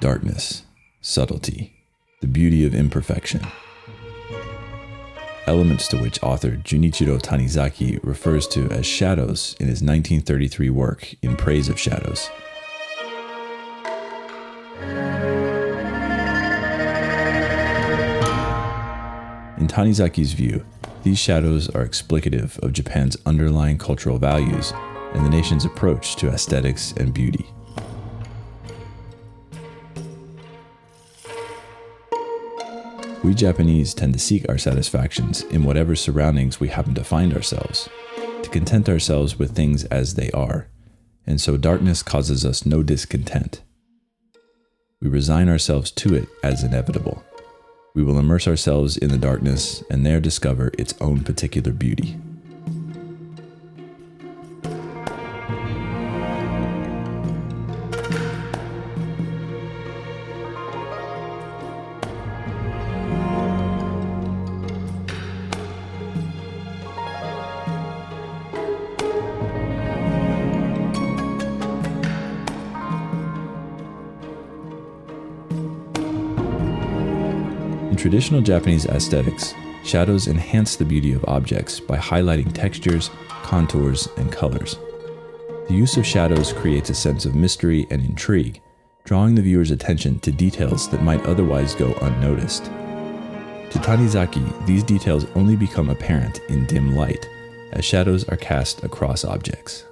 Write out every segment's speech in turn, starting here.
darkness, subtlety, the beauty of imperfection. Elements to which author Jun'ichiro Tanizaki refers to as shadows in his 1933 work In Praise of Shadows. In Tanizaki's view, these shadows are explicative of Japan's underlying cultural values and the nation's approach to aesthetics and beauty. We Japanese tend to seek our satisfactions in whatever surroundings we happen to find ourselves, to content ourselves with things as they are, and so darkness causes us no discontent. We resign ourselves to it as inevitable. We will immerse ourselves in the darkness and there discover its own particular beauty. In traditional Japanese aesthetics, shadows enhance the beauty of objects by highlighting textures, contours, and colors. The use of shadows creates a sense of mystery and intrigue, drawing the viewer's attention to details that might otherwise go unnoticed. To Tanizaki, these details only become apparent in dim light, as shadows are cast across objects.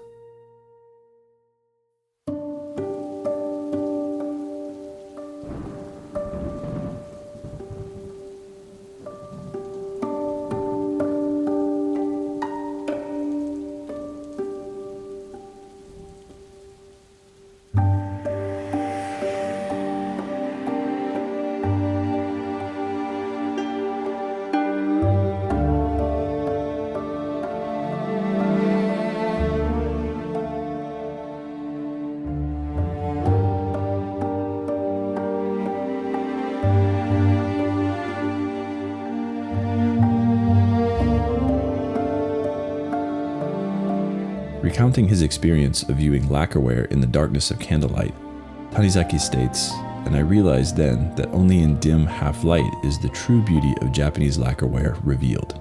Recounting his experience of viewing lacquerware in the darkness of candlelight, Tanizaki states, "And I realized then that only in dim half-light is the true beauty of Japanese lacquerware revealed."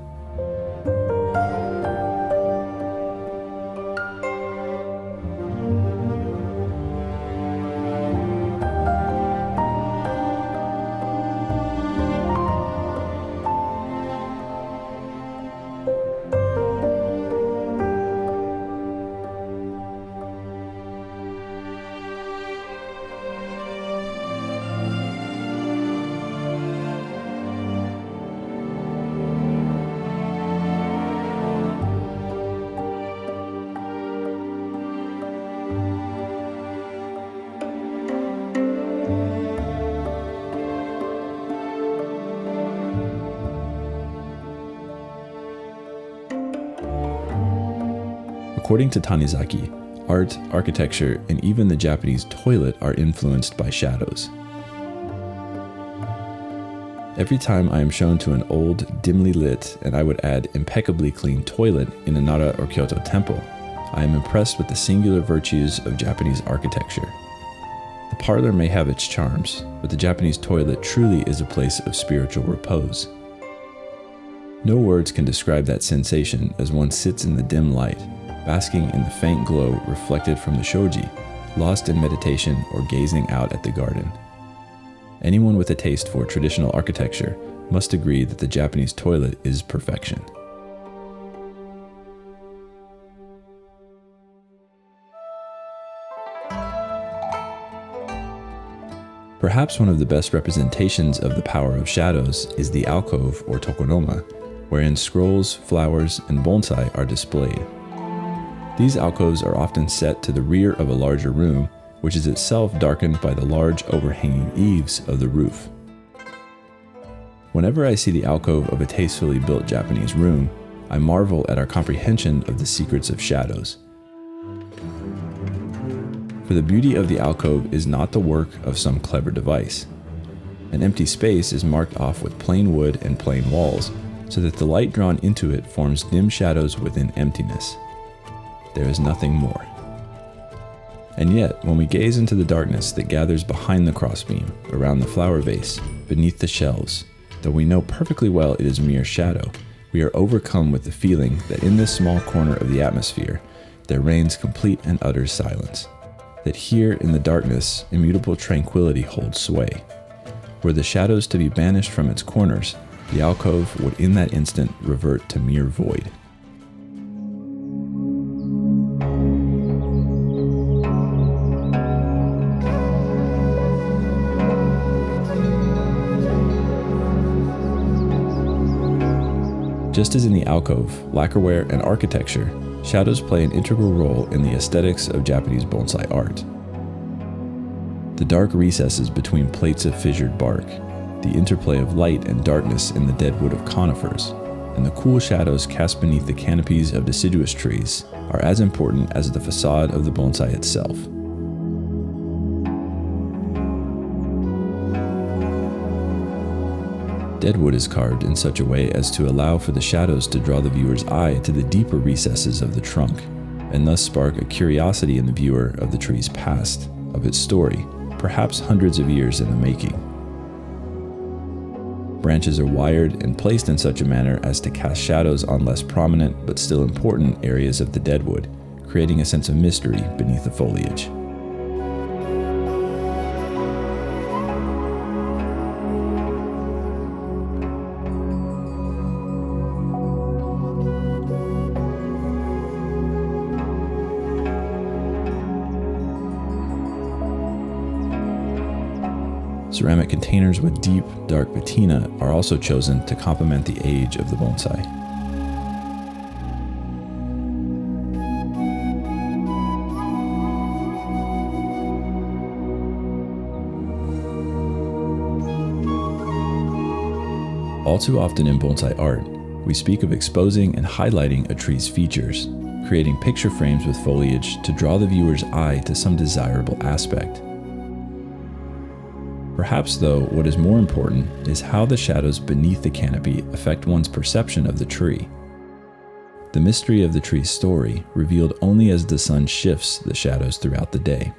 According to Tanizaki, art, architecture, and even the Japanese toilet are influenced by shadows. Every time I am shown to an old, dimly lit, and I would add impeccably clean toilet in a Nara or Kyoto temple, I am impressed with the singular virtues of Japanese architecture. The parlor may have its charms, but the Japanese toilet truly is a place of spiritual repose. No words can describe that sensation as one sits in the dim light, basking in the faint glow reflected from the shoji, lost in meditation or gazing out at the garden. Anyone with a taste for traditional architecture must agree that the Japanese toilet is perfection. Perhaps one of the best representations of the power of shadows is the alcove or tokonoma, wherein scrolls, flowers, and bonsai are displayed. These alcoves are often set to the rear of a larger room, which is itself darkened by the large overhanging eaves of the roof. Whenever I see the alcove of a tastefully built Japanese room, I marvel at our comprehension of the secrets of shadows. For the beauty of the alcove is not the work of some clever device. An empty space is marked off with plain wood and plain walls, so that the light drawn into it forms dim shadows within emptiness. There is nothing more. And yet, when we gaze into the darkness that gathers behind the crossbeam, around the flower vase, beneath the shelves, though we know perfectly well it is mere shadow, we are overcome with the feeling that in this small corner of the atmosphere, there reigns complete and utter silence. That here in the darkness, immutable tranquility holds sway. Were the shadows to be banished from its corners, the alcove would in that instant revert to mere void. Just as in the alcove, lacquerware, and architecture, shadows play an integral role in the aesthetics of Japanese bonsai art. The dark recesses between plates of fissured bark, the interplay of light and darkness in the dead wood of conifers, and the cool shadows cast beneath the canopies of deciduous trees are as important as the facade of the bonsai itself. Deadwood is carved in such a way as to allow for the shadows to draw the viewer's eye to the deeper recesses of the trunk, and thus spark a curiosity in the viewer of the tree's past, of its story, perhaps hundreds of years in the making. Branches are wired and placed in such a manner as to cast shadows on less prominent but still important areas of the deadwood, creating a sense of mystery beneath the foliage. Ceramic containers with deep, dark patina are also chosen to complement the age of the bonsai. All too often in bonsai art, we speak of exposing and highlighting a tree's features, creating picture frames with foliage to draw the viewer's eye to some desirable aspect. Perhaps, though, what is more important is how the shadows beneath the canopy affect one's perception of the tree. The mystery of the tree's story revealed only as the sun shifts the shadows throughout the day.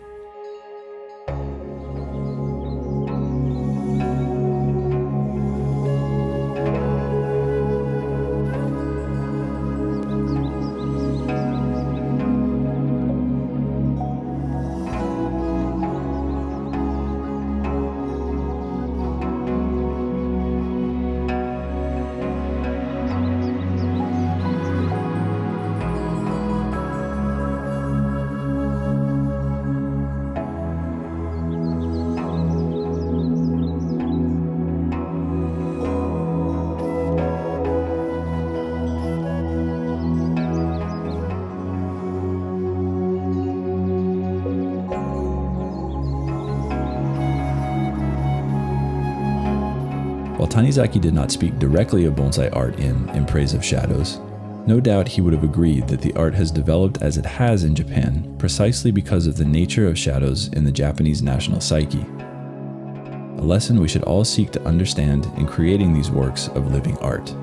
While Tanizaki did not speak directly of bonsai art in Praise of Shadows, no doubt he would have agreed that the art has developed as it has in Japan precisely because of the nature of shadows in the Japanese national psyche. A lesson we should all seek to understand in creating these works of living art.